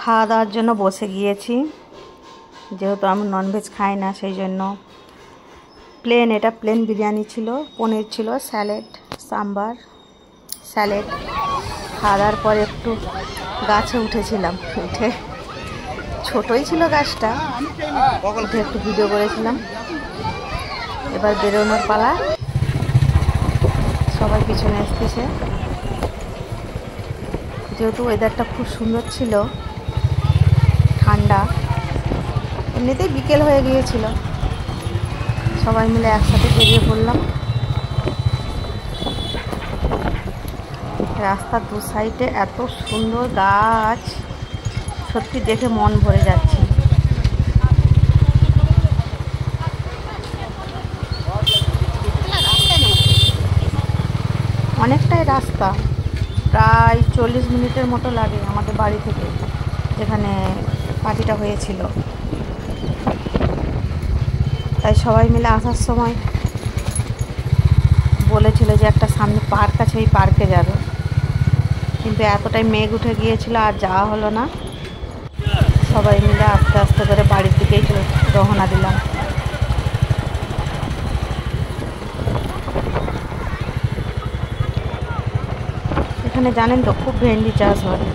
খাওয়া দাওয়ার জন্য বসে গিয়েছি। যেহেতু আমি ননভেজ খাই না, সেই জন্য এটা প্লেন বিরিয়ানি ছিল, পনির ছিল, স্যালাড, সাম্বার, স্যালাড। খাওয়া দাওয়ার পর একটু গাছে উঠেছিলাম, উঠে ছোটই ছিল গাছটা, উঠে একটু ভিডিও করেছিলাম। এবার বেরোনোর পালা, সবাই পিছনে আসতেছে। যেহেতু ওয়েদারটা খুব সুন্দর ছিল, ঠান্ডা, এমনিতেই বিকেল হয়ে গিয়েছিল, সবাই মিলে একসাথে বেরিয়ে পড়লাম। রাস্তার দু সাইডে এত সুন্দর গাছ, সত্যি দেখে মন ভরে যাচ্ছে। অনেকটাই রাস্তা, প্রায় 40 মিনিটের মতো লাগে আমাদের বাড়ি থেকে, যেখানে পার্টিটা হয়েছিল। তাই সবাই মিলে আসার সময় বলেছিল যে একটা সামনে পার্ক আছে, এই পার্কে যাবে, কিন্তু এতটাই মেঘ উঠে গিয়েছিল আর যাওয়া হলো না। সবাই মিলে আস্তে আস্তে করে বাড়ির দিকেই রওনা দিলাম। এখানে জানেন তো খুব ভেন্ডি চাষ হয়।